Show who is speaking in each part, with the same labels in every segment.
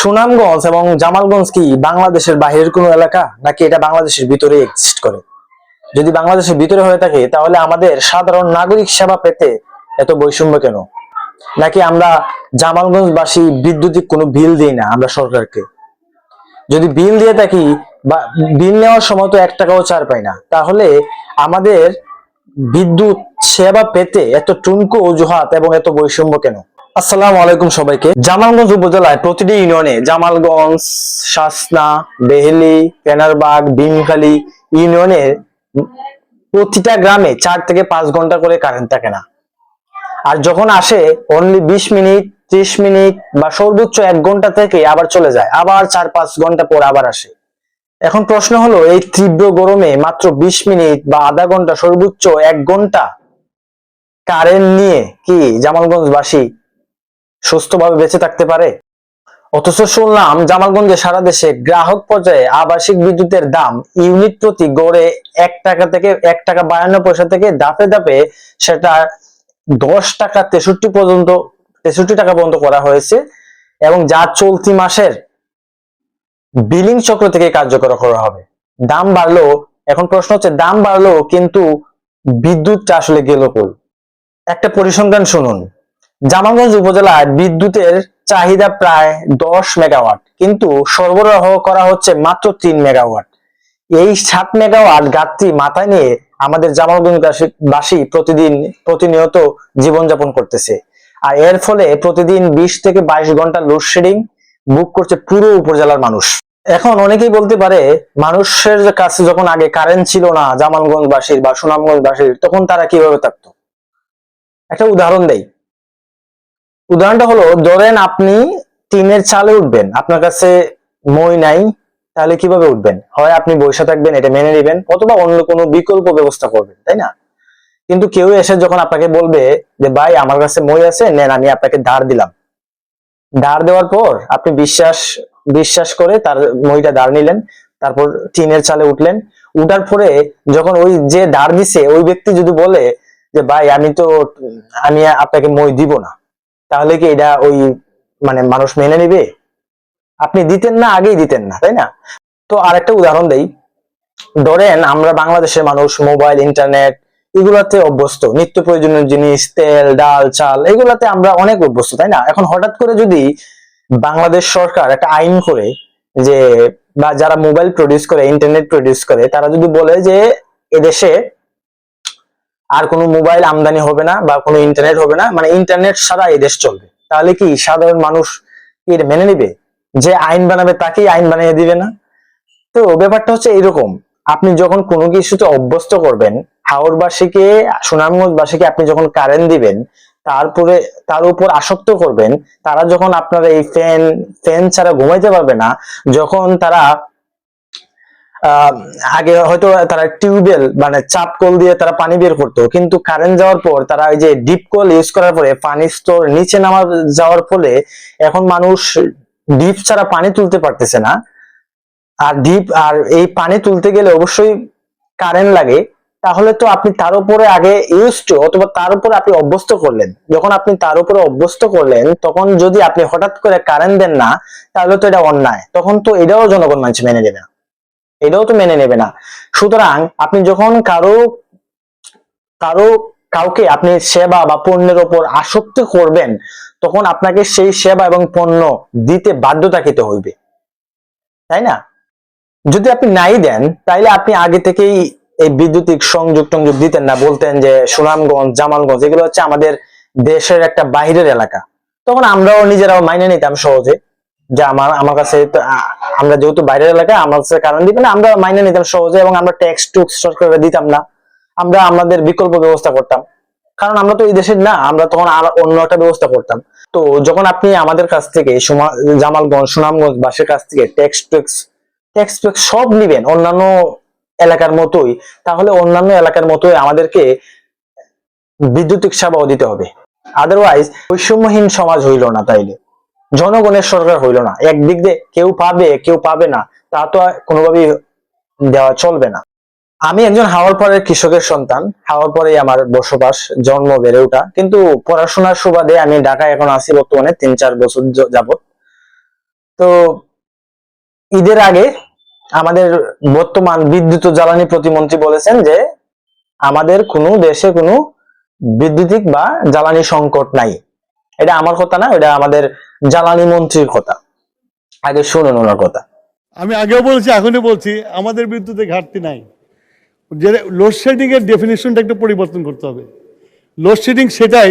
Speaker 1: সুনামগঞ্জ এবং জামালগঞ্জ কি বাংলাদেশের বাইরের কোনো এলাকা, নাকি এটা বাংলাদেশের ভিতরে এক্সিস্ট করে? যদি বাংলাদেশের ভিতরে হয়ে থাকে তাহলে আমাদের সাধারণ নাগরিক সেবা পেতে এত বৈষম্য কেন? নাকি আমরা জামালগঞ্জবাসী বিদ্যুতিক কোনো বিল দিই না আমরা সরকারকে? যদি বিল দিয়ে থাকি বা বিল নেওয়ার সময় তো 1 টাকাও ছাড় পাই না, তাহলে আমাদের বিদ্যুৎ সেবা পেতে এত টুনকো অজুহাত এবং এত বৈষম্য কেন? আসসালামু আলাইকুম সবাইকে। জামালগঞ্জ উপজেলায় প্রতিটি ইউনিয়নে জামালগঞ্জ, শাসনা, বেহেলি, কেনারবাগ, ভীমখালী ইউনিয়নের প্রতিটা গ্রামে 4 থেকে 5 ঘন্টা করে কারেন্ট থাকে না। আর যখন আসে অনলি 20 মিনিট, 30 মিনিট বা সর্বোচ্চ 1 ঘন্টা থেকে আবার চলে যায়, আবার 4-5 ঘন্টা পর আবার আসে। এখন প্রশ্ন হলো, এই তীব্র গরমে মাত্র 20 মিনিট বা আধা ঘন্টা, সর্বোচ্চ 1 ঘন্টা কারেন্ট নিয়ে কি জামালগঞ্জবাসী সুস্থভাবে বেঁচে থাকতে পারে? অথচ শুনলাম জামালগঞ্জে সারা দেশে গ্রাহক পর্যায়ে আবাসিক বিদ্যুতের দাম ইউনিট প্রতি গড়ে 1 টাকা থেকে 1 টাকা 52 পয়সা থেকে ধাপে ধাপে সেটা 10 টাকা 63 টাকা পর্যন্ত করা হয়েছে, এবং যা চলতি মাসের বিলিং চক্র থেকে কার্যকর করা হবে। দাম বাড়লো, এখন প্রশ্ন হচ্ছে দাম বাড়লো কিন্তু বিদ্যুৎটা আসলে গেল কই? একটা পরিসংখ্যান শুনুন। জামালগঞ্জ উপজেলায় বিদ্যুতের চাহিদা প্রায় 10 মেগাওয়াট, কিন্তু সরবরাহ করা হচ্ছে মাত্র 3 মেগাওয়াট। এই 7 মেগাওয়াট ঘাটতি মাথায় নিয়ে আমাদের জামালগঞ্জবাসী প্রতিনিয়ত জীবনযাপন করতেছে। আর এর ফলে প্রতিদিন 20 থেকে 22 ঘন্টা লোডশেডিং বুক করছে পুরো উপজেলার মানুষ। এখন অনেকেই বলতে পারে, মানুষের কাছে যখন আগে কারেন্ট ছিল না জামালগঞ্জবাসীর বা সুনামগঞ্জবাসীর, তখন তারা কিভাবে থাকতো? একটা উদাহরণ দেই। উদাহরণটা হলো, ধরেন আপনি টিনের চালে উঠবেন, আপনার কাছে মই নাই, তাহলে কিভাবে উঠবেন? হয় আপনি বসে থাকবেন, এটা মেনে নেবেন, অথবা অন্য কোনো বিকল্প ব্যবস্থা করবেন, তাই না? কিন্তু কেউ এসে যখন আপনাকে বলবে যে ভাই আমার কাছে মই আছে, নেন আমি আপনাকে ধার দিলাম, ধার দেওয়ার পর আপনি বিশ্বাস করে তার মইটা ধার নিলেন, তারপর টিনের চালে উঠলেন। উঠার পরে যখন ওই যে ধার দিছে ওই ব্যক্তি যদি বলে যে ভাই আমি আপনাকে মই দিব না, তাহলে কি এটা ওই মানুষ মেনে নিবে? আপনি দিতেন না, আগেই দিতেন না, তাই না? তো আরেকটা উদাহরণ দেই। ধরেন আমরা বাংলাদেশের মানুষ মোবাইল, ইন্টারনেট এগুলাতে অভ্যস্ত, নিত্য প্রয়োজনীয় জিনিস, তেল, ডাল, চাল এগুলাতে আমরা অনেক অভ্যস্ত, তাই না? এখন হঠাৎ করে যদি বাংলাদেশ সরকার একটা আইন করে যে, বা যারা মোবাইল প্রডিউস করে, ইন্টারনেট প্রডিউস করে, তারা যদি বলে যে এদেশে আর কোনো মোবাইল আমদানি হবে না বা কোনো ইন্টারনেট হবে না, ইন্টারনেট ছাড়া এই দেশ চলবে, তাহলে কি সাধারণ মানুষ এর মেনে নিবে? যে আইন বানাবে তাকেই আইন বানিয়ে দিবে না? তো ব্যাপারটা হচ্ছে এইরকম। আপনি যখন কোনো কিছুতে অভ্যস্ত করবেন, হাওরবাসীকে, সুনামগঞ্জবাসীকে আপনি যখন কারেন্ট দিবেন, তারপরে তার উপর আসক্ত করবেন, তারা যখন আপনার এই ফ্যান ছাড়া ঘুমাইতে পারবে না, যখন তারা আগে হয়তো তারা টিউবওয়েল চাপ কল দিয়ে তারা পানি বের করতো, কিন্তু কারেন্ট যাওয়ার পর তারা ওই যে ডিপ কল ইউজ করার পরে পানির স্তর নিচে যাওয়ার ফলে এখন মানুষ ডিপ ছাড়া পানি তুলতে পারতেছে না। আর এই পানি তুলতে গেলে অবশ্যই কারেন্ট লাগে। তাহলে তো আপনি তার উপরে আগে অথবা তার উপরে আপনি অভ্যস্ত করলেন, যখন আপনি তার উপরে অভ্যস্ত করলেন, তখন যদি আপনি হঠাৎ করে কারেন্ট দেন না, তাহলে তো এটা অন্যায়। তখন তো এটাও জনগণ মানুষ মেনে নেবে না, এটাও তো মেনে নেবে না। সুতরাং আপনি যখন কাউকে আপনি সেবা বা পণ্যের উপর আসক্ত করবেন, তখন আপনাকে সেই সেবা এবং পণ্য দিতে বাধ্যতাকৃত হইবে, তাই না? যদি আপনি নাই দেন, তাইলে আপনি আগে থেকেই এই বিদ্যুতিক সংযোগ টংযোগ দিতেন না, বলতেন যে সুনামগঞ্জ, জামালগঞ্জ এগুলো হচ্ছে আমাদের দেশের একটা বাইরের এলাকা। তখন আমরাও নিজেরাও মাইনে নিতাম সহজে, যে আমার কাছে আমরা যেহেতু বাইরের এলাকা, আমার কাছে কারণ দিবেন না, আমরা মাইনে নিতাম সহজে, এবং আমরা ট্যাক্স টুক্স সরকারকে দিতাম না, আমরা আমাদের বিকল্প ব্যবস্থা করতাম। কারণ আমরা তো এই দেশের না, আমরা তখন আর অন্য একটা ব্যবস্থা করতাম। তো যখন আপনি আমাদের কাছ থেকে জামালগঞ্জ, সুনামগঞ্জ বাসের কাছ থেকে ট্যাক্স সব নিবেন অন্যান্য এলাকার মতোই, তাহলে অন্যান্য এলাকার মতোই আমাদেরকে বিদ্যুতিক সেবাও দিতে হবে। আদারওয়াইজ বৈষম্যহীন সমাজ হইল না, তাইলে জনগণের সরকার হইল না। একদিক দিয়ে কেউ পাবে কেউ পাবে না, তা তো কোনোভাবেই দেওয়া চলবে না। আমি একজন হাওড়পাড়ের কৃষকের সন্তান, হাওড়পাড়ে আমার বসবাস, জন্ম, বেড়ে ওঠা, কিন্তু পড়াশোনার সুবাদে আমি ঢাকায় এখন আছি বর্তমানে 3-4 বছর যাবত। তো ঈদের আগে আমাদের বর্তমান বিদ্যুৎ ও জ্বালানি প্রতিমন্ত্রী বলেছেন যে আমাদের কোনো দেশে কোনো বিদ্যুতিক বা জ্বালানি সংকট নাই। এটা আমার কথা না, এটা আমাদের জ্বালানি মন্ত্রীর কথা। আগে শুনুন ওনার কথা।
Speaker 2: আমি আগেও বলছি, এখনই বলছি, আমাদের বিদ্যুতে ঘাটতি নাই। যে লোডশেডিং এর ডেফিনেশনটা একটু পরিবর্তন করতে হবে। লোডশেডিং সেটাই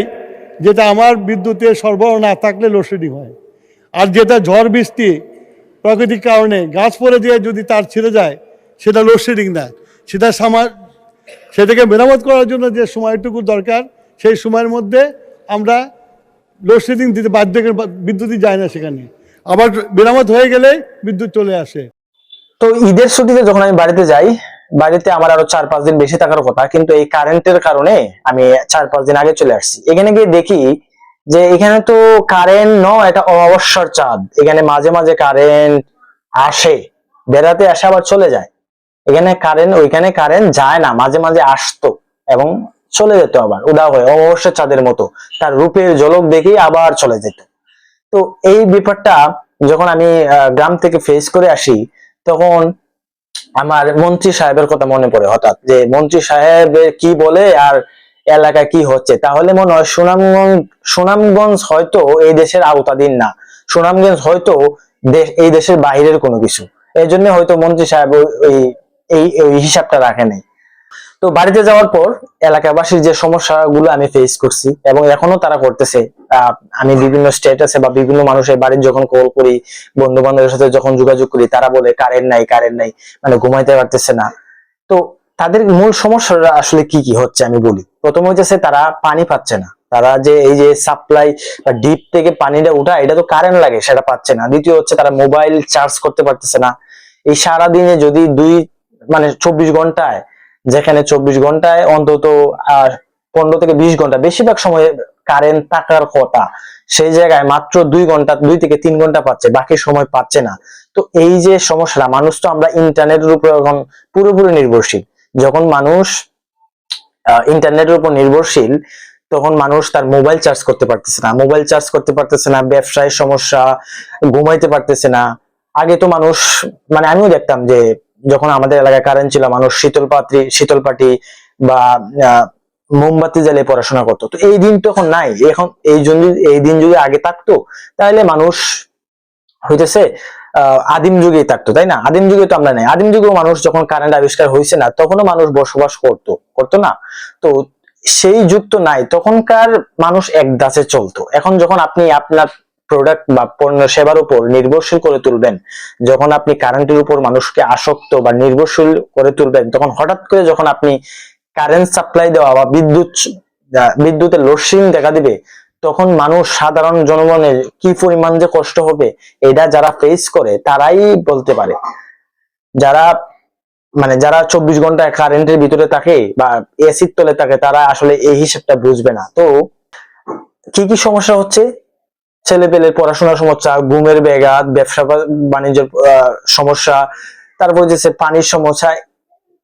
Speaker 2: যেটা আমার বিদ্যুতের সরবরাহ না থাকলে লোডশেডিং হয়, আর যেটা ঝড় বৃষ্টি প্রাকৃতিক কারণে গাছ পড়ে দিয়ে যদি তার ছিঁড়ে যায় সেটা লোডশেডিং না। সেটাকে মেরামত করার জন্য যে সময়টুকু দরকার সেই সময়ের মধ্যে আমরা লোডশেডিং দিতে বাধ্য, বিদ্যুৎই যায় না সেখানে, আবার মেরামত হয়ে গেলে বিদ্যুৎ চলে আসে।
Speaker 1: তো ঈদের ছুটিতে যখন আমি বাড়িতে যাই, বাড়িতে আমার আরো 4-5 দিন বেশি থাকার কথা, কিন্তু এই কারেন্টের কারণে আমি 4-5 দিন আগে চলে আসছি। এখানে গিয়ে দেখি যে এখানে তো কারেন্ট নয়, এটা অমাবস্যার চাঁদ। এখানে মাঝে মাঝে কারেন্ট আসে, বেড়াতে আসে আবার চলে যায়। এখানে কারেন্ট, ওইখানে কারেন্ট যায় না, মাঝে মাঝে আসতো এবং চলে যেত, আবার উদা হয়ে অমাবস্যার চাঁদের মতো তার রূপের ঝলক দেখে আবার চলে যেত। তো এই ব্যাপারটা যখন আমি গ্রাম থেকে ফেস করে আসি, তখন আমার মন্ত্রী সাহেবের কথা মনে পড়ে হঠাৎ, যে মন্ত্রী সাহেব কি বলে আর এলাকায় কি হচ্ছে। তাহলে মনে হয় সুনামগঞ্জ হয়তো এই দেশের আওতাধীন না, সুনামগঞ্জ হয়তো এই দেশের বাইরের কোনো কিছু। এই জন্য হয়তো মন্ত্রী সাহেব এই হিসাবটা রাখে নাই। তো বাড়িতে যাওয়ার পর এলাকাবাসীর যে সমস্যাগুলো আমি ফেস করছি এবং এখনো তারা করতেছে, আমি বিভিন্ন স্টেটাসে বা বিভিন্ন মানুষের বাড়ির যখন কল করি, বন্ধু বান্ধবের সাথে যখন যোগাযোগ করি, তারা বলে কারেন্ট নাই, কারেন্ট নাই, মানে ঘুমাইতে পারতেছে না। তো তাদের মূল সমস্যাটা আসলে কি কি হচ্ছে আমি বলি। প্রথম হইতেছে তারা পানি পাচ্ছে না। তারা যে এই যে সাপ্লাই বা ডিপ থেকে পানিটা উঠায়, এটা তো কারেন্ট লাগে, সেটা পাচ্ছে না। দ্বিতীয় হচ্ছে তারা মোবাইল চার্জ করতে পারতেছে না। এই সারাদিনে যদি 24 ঘন্টায়, যেখানে 24 ঘন্টায় অন্তত 15 থেকে 20 ঘন্টা বেশিরভাগ সময় কারেন্ট থাকার কথা, সেই জায়গায় মাত্র 2 ঘন্টা, 2 থেকে 3 ঘন্টা পাচ্ছে, বাকি সময় পাচ্ছে না। তো এই যে সমস্যা, মানুষ তো আমরা ইন্টারনেটের উপর এখন পুরোপুরি নির্ভরশীল। যখন মানুষ ইন্টারনেটের উপর নির্ভরশীল, তখন মানুষ তার মোবাইল চার্জ করতে পারতেছে না, ব্যবসায় সমস্যা, ঘুমাইতে পারতেছে না। আগে তো মানুষ, মানে আমিও দেখতাম যে যখন আমাদের এলাকায় কারেন্ট ছিল, মানুষ শীতলপাটি বা মোমবাতি জ্বালিয়ে পড়াশোনা করতো। তো এই দিন তো এখন নাই। এখন এই দিন যদি আগে থাকতো, তাহলে মানুষ হইতেছে আদিম যুগেই থাকতো, তাই না? আদিম যুগে তো আমরা নাই। আদিম যুগেও মানুষ যখন কারেন্ট আবিষ্কার হয়েছে না, তখনও মানুষ বসবাস করতো না। তো সেই যুগ তো নাই, তখনকার মানুষ এক দাসে চলতো। এখন যখন আপনি আপনার প্রোডাক্ট বা পণ্য সেবার উপর নির্ভরশীল করে তুলবেন, যখন আপনি কারেন্টের উপর মানুষকে আসক্ত বা নির্ভরশীল করে তুলবেন, তখন হঠাৎ করে যখন আপনি কারেন্ট সাপ্লাই দেওয়া বা বিদ্যুতের লোডশেডিং দেখা দিবে, তখন মানুষ, সাধারণ জনগণের কি পরিমাণ যে কষ্ট হবে, এটা যারা ফেস করে তারাই বলতে পারে। যারা 24 ঘন্টায় কারেন্টের ভিতরে থাকে বা এসির তলে থাকে, তারা আসলে এই হিসেবটা বুঝবে না। তো কি কি সমস্যা হচ্ছে? ছেলেপেলের পড়াশোনার সমস্যা, ঘুমের ব্যাঘাত, ব্যবসা বাণিজ্যের সমস্যা, তারপর যে পানির সমস্যা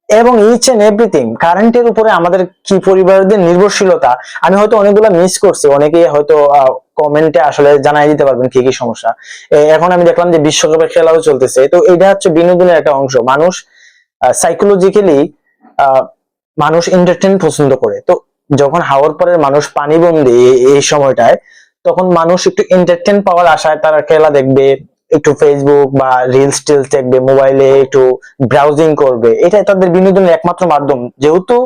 Speaker 1: এবং ইচ এন্ড এভরিথিং। কারেন্টের উপরে আমাদের কি পরিবারদের নির্ভরশীলতা, আমি হয়তো অনেকগুলো মিস করছি, অনেকে হয়তো কমেন্টে আসলে জানাই দিতে পারবেন কি কি সমস্যা। এখন আমি দেখলাম যে বিশ্বকাপের খেলাও চলতেছে, তো এটা হচ্ছে বিনোদনের একটা অংশ। মানুষ সাইকোলজিক্যালি মানুষ এন্টারটেইন পছন্দ করে। তো যখন হাওয়ার পরের মানুষ পানিবন্দী এই সময়টায়, তখন মানুষ একটু এন্টারটেইন পাওয়ার আশায় তারা খেলা দেখবে, একটু ফেসবুক বা রিলস টিলস দেখবে, মোবাইলে একটু ব্রাউজিং করবে। এটাই তাদের বিনোদনের একমাত্র মাধ্যম, যেহেতু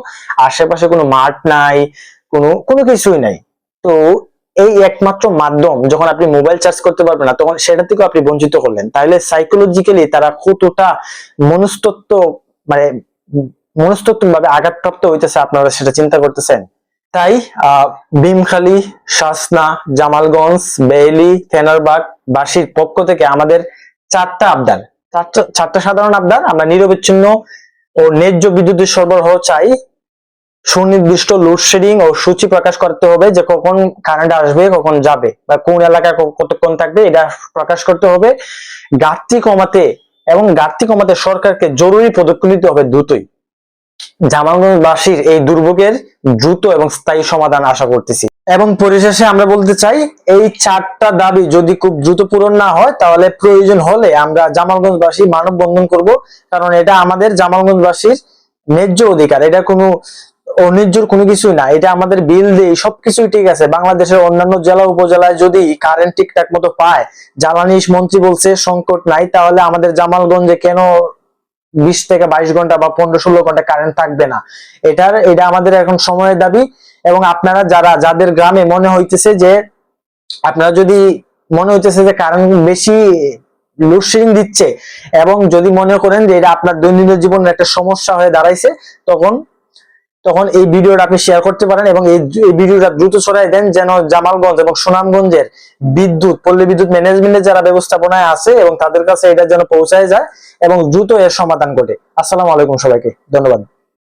Speaker 1: আশেপাশে কোনো মাঠ নাই, কোনো কিছুই নাই। তো এই একমাত্র মাধ্যম যখন আপনি মোবাইল চার্জ করতে পারবেন না, তখন সেটা থেকে আপনি বঞ্চিত করলেন। তাহলে সাইকোলজিক্যালি তারা কতটা মনস্তত্ত্ব মানে মনস্তত্ত্ব ভাবে আঘাতপ্রাপ্ত হইতেছে, আপনারা সেটা চিন্তা করতেছেন? তাই ভীমখালী, শাসনা, জামালগঞ্জ, বেইলি, ফেনারবাগ বাসীর পক্ষ থেকে আমাদের চারটা সাধারণ আবদার। আমরা নিরবিচ্ছিন্ন ও ন্যায্য বিদ্যুতের সরবরাহ চাই। সুনির্দিষ্ট লোডশেডিং ও সূচি প্রকাশ করতে হবে, যে কখন কারেন্ট আসবে, কখন যাবে, বা কোন এলাকায় কতক্ষণ থাকবে, এটা প্রকাশ করতে হবে। ঘাটতি কমাতে সরকারকে জরুরি পদক্ষেপ নিতে হবে দ্রুতই। জামালগঞ্জবাসীর এই দুর্ভোগের দ্রুত এবং স্থায়ী সমাধান আশা করতেছি। এবং পরিশেষে আমরা বলতে চাই, এই 4টা দাবি যদি খুব দ্রুত পূরণ না হয় তাহলে প্রয়োজন হলে আমরা জামালগঞ্জবাসী মানববন্ধন করব, কারণ এটা আমাদের জামালগঞ্জবাসীর ন্যায্য অধিকার। এটা কোনো অন্যায্যর কোনো কিছুই না, এটা আমাদের বিল দিয়ে সবকিছুই ঠিক আছে। বাংলাদেশের অন্যান্য জেলা উপজেলায় যদি কারেন্ট ঠিকঠাক মতো পায়, জ্বালানি মন্ত্রী বলছে সংকট নাই, তাহলে আমাদের জামালগঞ্জে কেন 20 থেকে 22 ঘন্টা বা 15-16 ঘন্টা কারেন্ট থাকবে না? এটা আমাদের এখন সময়ের দাবি। এবং আপনারা যাদের গ্রামে মনে হইতেছে যে কারেন্ট বেশি লোডশেডিং দিচ্ছে, এবং যদি মনে করেন যে এটা আপনার দৈনন্দিন জীবনের একটা সমস্যা হয়ে দাঁড়াইছে, তখন এই ভিডিওটা আপনি শেয়ার করতে পারেন এবং এই ভিডিওটা দ্রুত ছড়াই দেন, যেন জামালগঞ্জ এবং সুনামগঞ্জের পল্লী বিদ্যুৎ ম্যানেজমেন্টের যারা ব্যবস্থাপনায় আছে এবং তাদের কাছে এটা যেন পৌঁছায় যায় এবং দ্রুত এর সমাধান ঘটে। আসসালামু আলাইকুম সবাইকে, ধন্যবাদ।